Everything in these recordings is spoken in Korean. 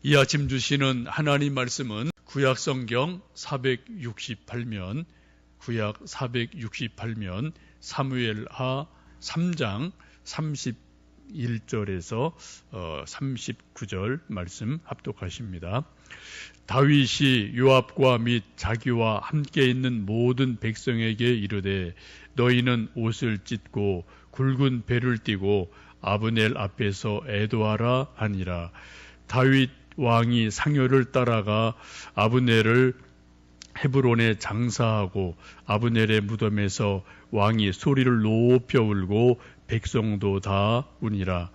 이 아침 주시는 하나님 말씀은 구약 성경 468면 사무엘하 3장 31절에서 39절 말씀 합독하십니다. 다윗이 요압과 및 자기와 함께 있는 모든 백성에게 이르되 너희는 옷을 찢고 굵은 배를 띠고 아브넬 앞에서 애도하라 하니라. 다윗 왕이 상여를 따라가 아브넬을 헤브론에 장사하고 아브넬의 무덤에서 왕이 소리를 높여 울고 백성도 다 우니라.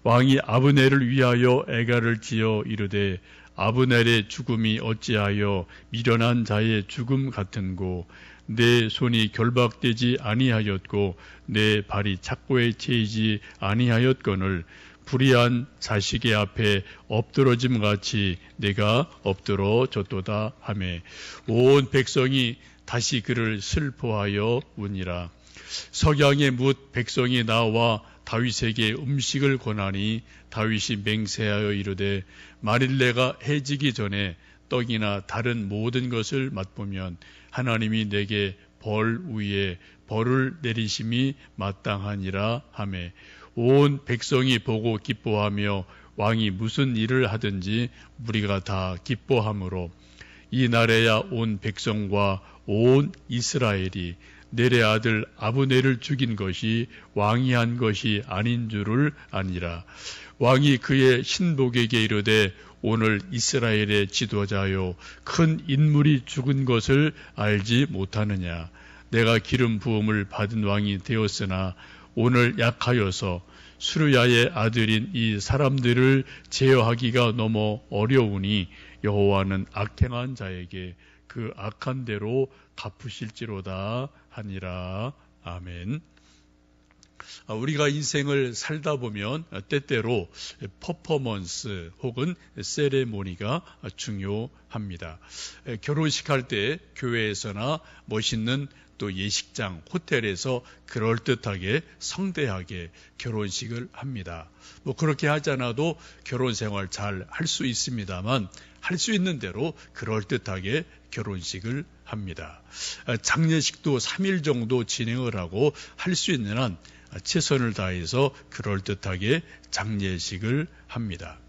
왕이 아브넬을 위하여 애가를 지어 이르되 아브넬의 죽음이 어찌하여 미련한 자의 죽음 같은고 내 손이 결박되지 아니하였고 내 발이 착고에 채이지 아니하였거늘 불의한 자식의 앞에 엎드러짐 같이 내가 엎드러졌도다 하매 온 백성이 다시 그를 슬퍼하여 우니라. 석양에 묻 백성이 나와 다윗에게 음식을 권하니 다윗이 맹세하여 이르되 만일 내가 해지기 전에 떡이나 다른 모든 것을 맛보면 하나님이 내게 벌 위에 벌을 내리심이 마땅하니라 하매 온 백성이 보고 기뻐하며 왕이 무슨 일을 하든지 무리가 다 기뻐하므로 이 날에야 온 백성과 온 이스라엘이 넬의 아들 아브넬을 죽인 것이 왕이 한 것이 아닌 줄을 아니라. 왕이 그의 신복에게 이르되 오늘 이스라엘의 지도자요 큰 인물이 죽은 것을 알지 못하느냐. 내가 기름 부음을 받은 왕이 되었으나 오늘 약하여서 수르야의 아들인 이 사람들을 제어하기가 너무 어려우니 여호와는 악행한 자에게 그 악한 대로 갚으실지로다 하니라. 아멘. 우리가 인생을 살다 보면 때때로 퍼포먼스 혹은 세레모니가 중요합니다. 결혼식 할 때 교회에서나 멋있는 또 예식장, 호텔에서 그럴듯하게 성대하게 결혼식을 합니다. 그렇게 하지 않아도 결혼 생활 잘 할 수 있습니다만 할 수 있는 대로 그럴듯하게 결혼식을 합니다. 장례식도 3일 정도 진행을 하고 할 수 있는 한 최선을 다해서 그럴듯하게 장례식을 합니다.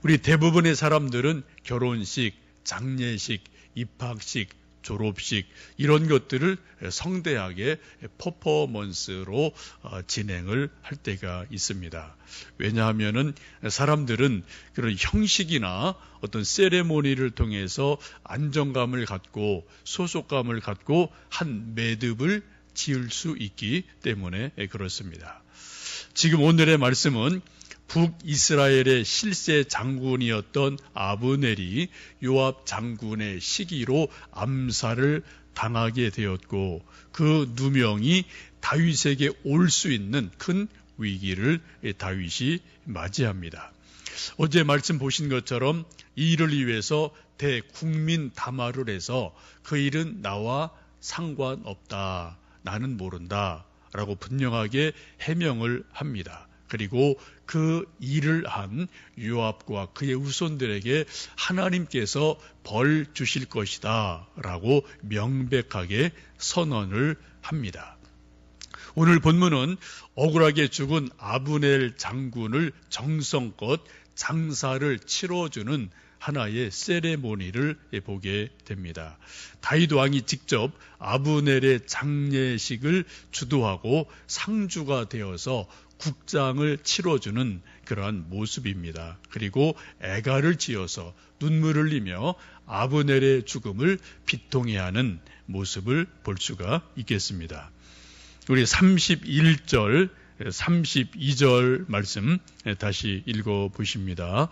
우리 대부분의 사람들은 결혼식, 장례식, 입학식, 졸업식 이런 것들을 성대하게 퍼포먼스로 진행을 할 때가 있습니다. 왜냐하면은 사람들은 그런 형식이나 어떤 세레모니를 통해서 안정감을 갖고 소속감을 갖고 한 매듭을 지을 수 있기 때문에 그렇습니다. 지금 오늘의 말씀은 북이스라엘의 실세 장군이었던 아브넬이 요압 장군의 시기로 암살을 당하게 되었고 그 누명이 다윗에게 올 수 있는 큰 위기를 다윗이 맞이합니다. 어제 말씀 보신 것처럼 이 일을 위해서 대국민 담화를 해서 그 일은 나와 상관없다. 나는 모른다. 라고 분명하게 해명을 합니다. 그리고 그 일을 한 요압과 그의 후손들에게 하나님께서 벌 주실 것이다 라고 명백하게 선언을 합니다. 오늘 본문은 억울하게 죽은 아브넬 장군을 정성껏 장사를 치러주는 하나의 세레모니를 보게 됩니다. 다윗 왕이 직접 아브넬의 장례식을 주도하고 상주가 되어서 국장을 치러주는 그러한 모습입니다. 그리고 애가를 지어서 눈물을 흘리며 아브넬의 죽음을 비통해하는 모습을 볼 수가 있겠습니다. 우리 31절 32절 말씀 다시 읽어보십니다.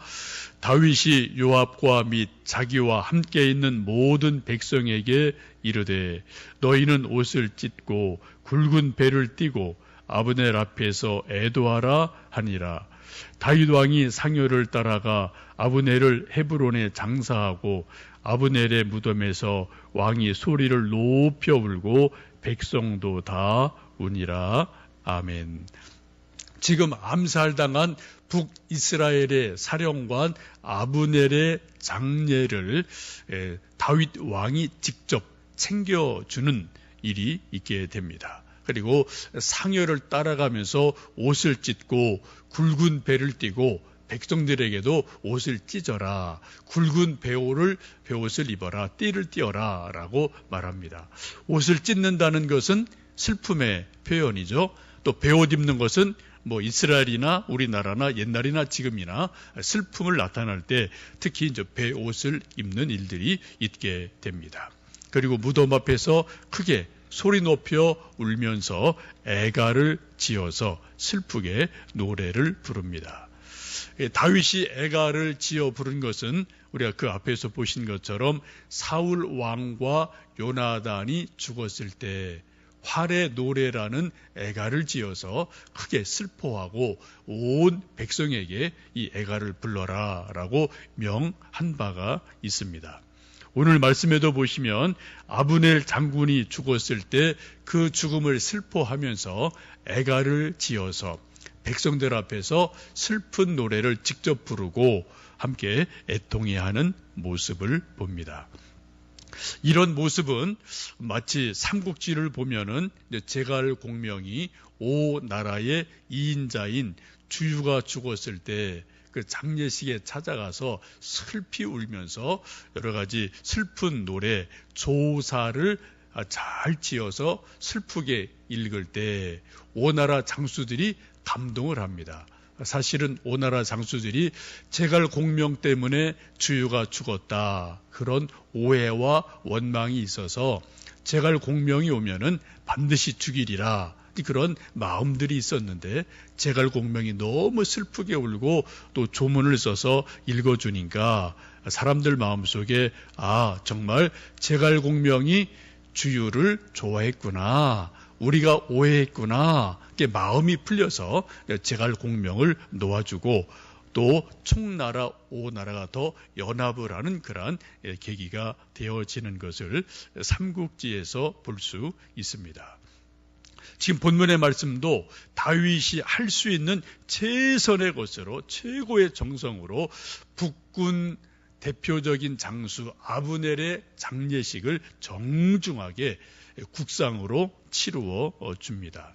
다윗이 요압과 및 자기와 함께 있는 모든 백성에게 이르되 너희는 옷을 찢고 굵은 배를 띠고 아브넬 앞에서 애도하라 하니라. 다윗 왕이 상여를 따라가 아브넬을 헤브론에 장사하고 아브넬의 무덤에서 왕이 소리를 높여 울고 백성도 다 우니라. 아멘. 지금 암살당한 북이스라엘의 사령관 아브넬의 장례를 다윗 왕이 직접 챙겨주는 일이 있게 됩니다. 그리고 상여를 따라가면서 옷을 찢고 굵은 배를 띠고 백성들에게도 옷을 찢어라, 굵은 베옷을 입어라, 띠를 띄어라 라고 말합니다. 옷을 찢는다는 것은 슬픔의 표현이죠. 또 베옷 입는 것은 이스라엘이나 우리나라나 옛날이나 지금이나 슬픔을 나타날 때 특히 이제 베옷을 입는 일들이 있게 됩니다. 그리고 무덤 앞에서 크게 소리 높여 울면서 애가를 지어서 슬프게 노래를 부릅니다. 다윗이 애가를 지어 부른 것은 우리가 그 앞에서 보신 것처럼 사울 왕과 요나단이 죽었을 때 활의 노래라는 애가를 지어서 크게 슬퍼하고 온 백성에게 이 애가를 불러라 라고 명한 바가 있습니다. 오늘 말씀에도 보시면 아브넬 장군이 죽었을 때 그 죽음을 슬퍼하면서 애가를 지어서 백성들 앞에서 슬픈 노래를 직접 부르고 함께 애통해하는 모습을 봅니다. 이런 모습은 마치 삼국지를 보면은 제갈 공명이 오 나라의 2인자인 주유가 죽었을 때 그 장례식에 찾아가서 슬피 울면서 여러 가지 슬픈 노래, 조사를 잘 지어서 슬프게 읽을 때 오나라 장수들이 감동을 합니다. 사실은 오나라 장수들이 제갈 공명 때문에 주유가 죽었다, 그런 오해와 원망이 있어서 제갈 공명이 오면은 반드시 죽이리라, 그런 마음들이 있었는데 제갈 공명이 너무 슬프게 울고 또 조문을 써서 읽어주니까 사람들 마음속에 정말 제갈 공명이 주유를 좋아했구나, 우리가 오해했구나, 마음이 풀려서 제갈 공명을 놓아주고 또 총나라 오나라가 더 연합을 하는 그러한 계기가 되어지는 것을 삼국지에서 볼 수 있습니다. 지금 본문의 말씀도 다윗이 할 수 있는 최선의 것으로 최고의 정성으로 북군 대표적인 장수 아브넬의 장례식을 정중하게 국상으로 치루어 줍니다.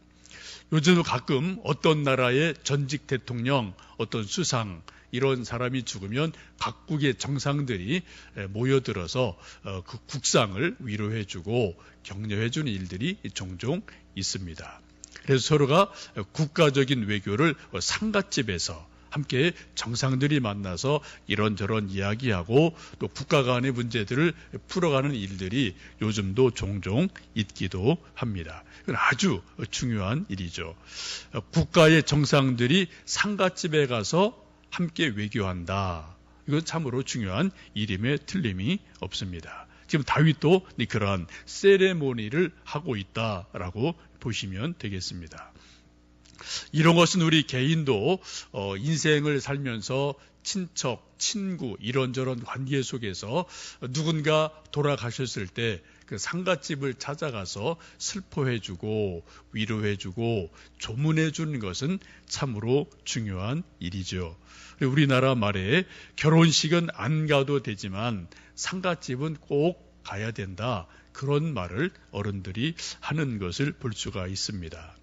요즘도 가끔 어떤 나라의 전직 대통령, 어떤 수상 이런 사람이 죽으면 각국의 정상들이 모여들어서 그 국상을 위로해주고 격려해주는 일들이 종종 있습니다. 그래서 서로가 국가적인 외교를 상갓집에서 함께 정상들이 만나서 이런저런 이야기하고 또 국가 간의 문제들을 풀어가는 일들이 요즘도 종종 있기도 합니다. 이건 아주 중요한 일이죠. 국가의 정상들이 상갓집에 가서 함께 외교한다. 이건 참으로 중요한 일임에 틀림이 없습니다. 지금 다윗도 그러한 세레모니를 하고 있다라고 보시면 되겠습니다. 이런 것은 우리 개인도 인생을 살면서 친척, 친구 이런저런 관계 속에서 누군가 돌아가셨을 때 그 상갓집을 찾아가서 슬퍼해주고 위로해주고 조문해주는 것은 참으로 중요한 일이죠. 우리나라 말에 결혼식은 안 가도 되지만 상갓집은 꼭 가야 된다, 그런 말을 어른들이 하는 것을 볼 수가 있습니다.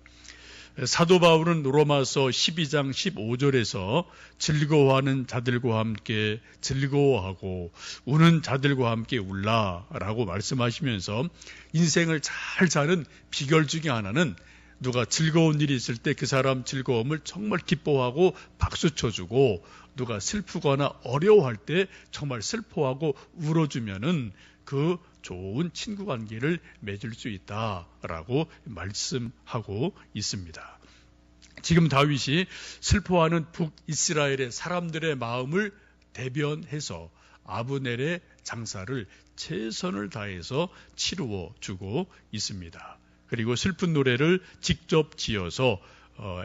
사도 바울은 로마서 12장 15절에서 즐거워하는 자들과 함께 즐거워하고 우는 자들과 함께 울라라고 말씀하시면서 인생을 잘 사는 비결 중에 하나는 누가 즐거운 일이 있을 때 그 사람 즐거움을 정말 기뻐하고 박수 쳐주고 누가 슬프거나 어려워할 때 정말 슬퍼하고 울어주면은 그 좋은 친구 관계를 맺을 수 있다라고 말씀하고 있습니다. 지금 다윗이 슬퍼하는 북이스라엘의 사람들의 마음을 대변해서 아브넬의 장사를 최선을 다해서 치루어 주고 있습니다. 그리고 슬픈 노래를 직접 지어서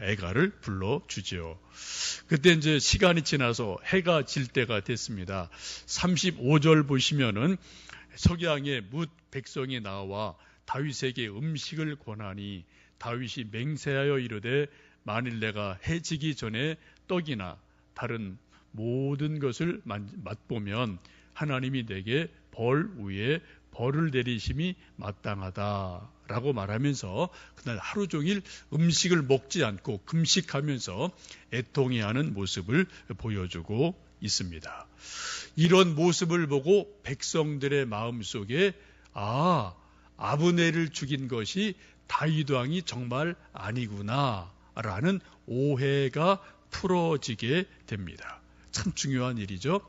애가를 불러주죠. 그때 이제 시간이 지나서 해가 질 때가 됐습니다. 35절 보시면은 석양에 뭇 백성이 나와 다윗에게 음식을 권하니 다윗이 맹세하여 이르되 만일 내가 해지기 전에 떡이나 다른 모든 것을 맛보면 하나님이 내게 벌 위에 벌을 내리심이 마땅하다라고 말하면서 그날 하루 종일 음식을 먹지 않고 금식하면서 애통해하는 모습을 보여주고 있습니다. 이런 모습을 보고 백성들의 마음속에 아브넬을 죽인 것이 다윗 왕이 정말 아니구나 라는 오해가 풀어지게 됩니다. 참 중요한 일이죠.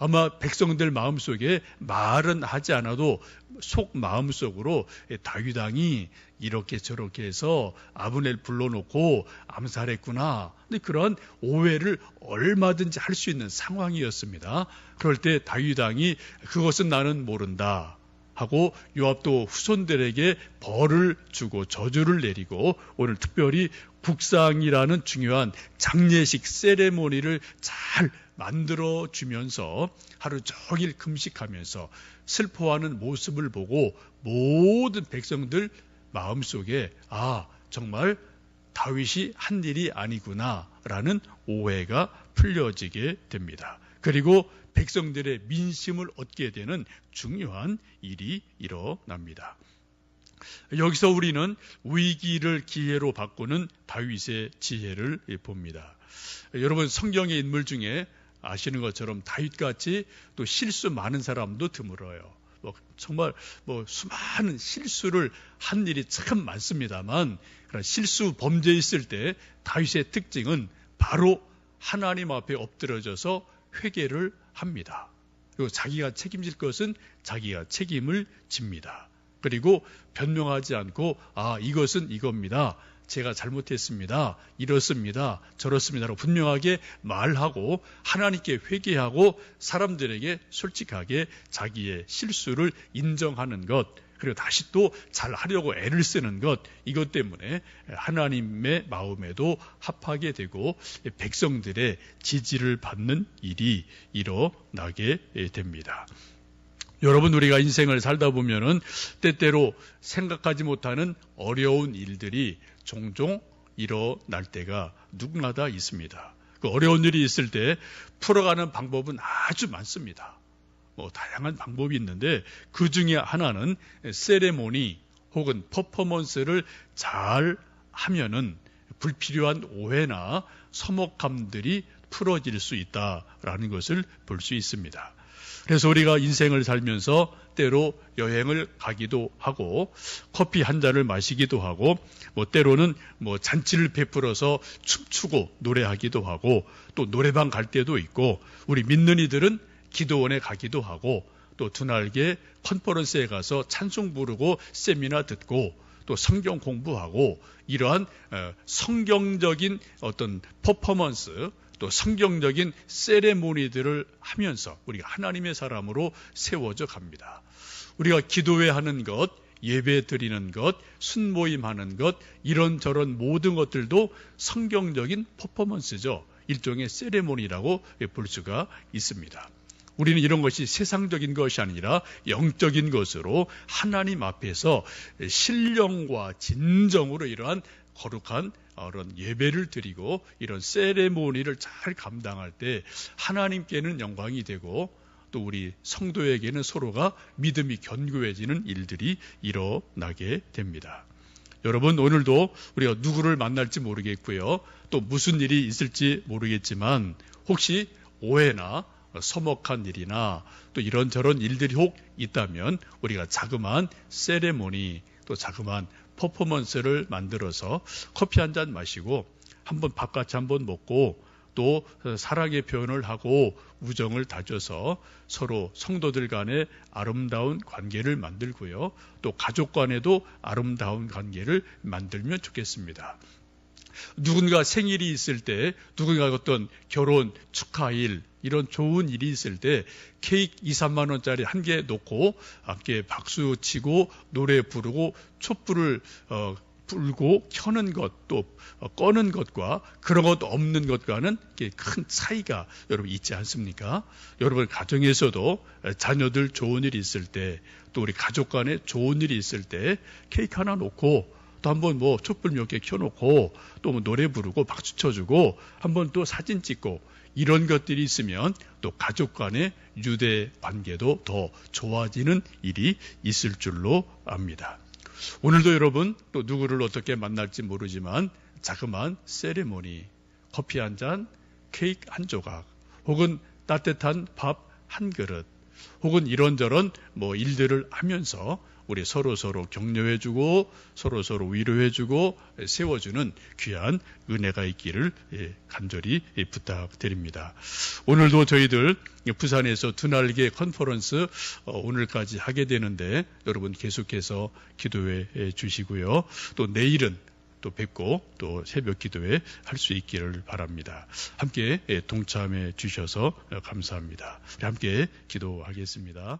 아마 백성들 마음속에 말은 하지 않아도 속 마음속으로 다윗 왕이 이렇게 저렇게 해서 아브넬 불러놓고 암살했구나. 근데 그런 오해를 얼마든지 할 수 있는 상황이었습니다. 그럴 때 다윗 왕이 그것은 나는 모른다 하고 요압도 후손들에게 벌을 주고 저주를 내리고 오늘 특별히 국상이라는 중요한 장례식 세레모니를 잘 만들어주면서 하루 종일 금식하면서 슬퍼하는 모습을 보고 모든 백성들 마음속에 정말 다윗이 한 일이 아니구나 라는 오해가 풀려지게 됩니다. 그리고 백성들의 민심을 얻게 되는 중요한 일이 일어납니다. 여기서 우리는 위기를 기회로 바꾸는 다윗의 지혜를 봅니다. 여러분 성경의 인물 중에 아시는 것처럼 다윗같이 또 실수 많은 사람도 드물어요. 정말 수많은 실수를 한 일이 참 많습니다만 그런 실수 범죄 있을 때 다윗의 특징은 바로 하나님 앞에 엎드려져서 회개를 합니다. 그리고 자기가 책임질 것은 자기가 책임을 집니다. 그리고 변명하지 않고 이것은 이겁니다. 제가 잘못했습니다. 이렇습니다. 저렇습니다라고 분명하게 말하고 하나님께 회개하고 사람들에게 솔직하게 자기의 실수를 인정하는 것, 그리고 다시 또 잘하려고 애를 쓰는 것, 이것 때문에 하나님의 마음에도 합하게 되고 백성들의 지지를 받는 일이 일어나게 됩니다. 여러분 우리가 인생을 살다 보면은 때때로 생각하지 못하는 어려운 일들이 종종 일어날 때가 누구나 다 있습니다. 그 어려운 일이 있을 때 풀어가는 방법은 아주 많습니다. 다양한 방법이 있는데 그 중에 하나는 세레모니 혹은 퍼포먼스를 잘 하면은 불필요한 오해나 서먹함들이 풀어질 수 있다라는 것을 볼 수 있습니다. 그래서 우리가 인생을 살면서 때로 여행을 가기도 하고 커피 한 잔을 마시기도 하고 때로는 잔치를 베풀어서 춤추고 노래하기도 하고 또 노래방 갈 때도 있고 우리 믿는 이들은 기도원에 가기도 하고 또 드날개 컨퍼런스에 가서 찬송 부르고 세미나 듣고 또 성경 공부하고 이러한 성경적인 어떤 퍼포먼스 또 성경적인 세레모니들을 하면서 우리가 하나님의 사람으로 세워져 갑니다. 우리가 기도회 하는 것, 예배 드리는 것, 순모임 하는 것, 이런저런 모든 것들도 성경적인 퍼포먼스죠. 일종의 세레모니라고 볼 수가 있습니다. 우리는 이런 것이 세상적인 것이 아니라 영적인 것으로 하나님 앞에서 신령과 진정으로 이러한 거룩한 그런 예배를 드리고 이런 세레모니를 잘 감당할 때 하나님께는 영광이 되고 또 우리 성도에게는 서로가 믿음이 견고해지는 일들이 일어나게 됩니다. 여러분 오늘도 우리가 누구를 만날지 모르겠고요. 또 무슨 일이 있을지 모르겠지만 혹시 오해나 서먹한 일이나 또 이런저런 일들이 혹 있다면 우리가 자그마한 세레모니 또 자그마한 퍼포먼스를 만들어서 커피 한 잔 마시고 한번 밥같이 한번 먹고 또 사랑의 표현을 하고 우정을 다져서 서로 성도들 간에 아름다운 관계를 만들고요. 또 가족 간에도 아름다운 관계를 만들면 좋겠습니다. 누군가 생일이 있을 때 누군가 어떤 결혼 축하일 이런 좋은 일이 있을 때 케이크 2, 3만 원짜리 한 개 놓고 함께 박수 치고 노래 부르고 촛불을 불고 켜는 것 또 꺼는 것과 그런 것 없는 것과는 큰 차이가 여러분 있지 않습니까? 여러분 가정에서도 자녀들 좋은 일이 있을 때 또 우리 가족 간에 좋은 일이 있을 때 케이크 하나 놓고 또 한번 뭐 촛불 몇 개 켜놓고 또 뭐 노래 부르고 박수 쳐주고 한번 또 사진 찍고 이런 것들이 있으면 또 가족 간의 유대 관계도 더 좋아지는 일이 있을 줄로 압니다. 오늘도 여러분 또 누구를 어떻게 만날지 모르지만 자그마한 세레모니, 커피 한 잔, 케이크 한 조각, 혹은 따뜻한 밥 한 그릇, 혹은 이런저런 뭐 일들을 하면서 우리 서로 격려해주고 서로 위로해주고 세워주는 귀한 은혜가 있기를 간절히 부탁드립니다. 오늘도 저희들 부산에서 두날개 컨퍼런스 오늘까지 하게 되는데 여러분 계속해서 기도해 주시고요. 또 내일은 또 뵙고 또 새벽 기도회 할 수 있기를 바랍니다. 함께 동참해 주셔서 감사합니다. 함께 기도하겠습니다.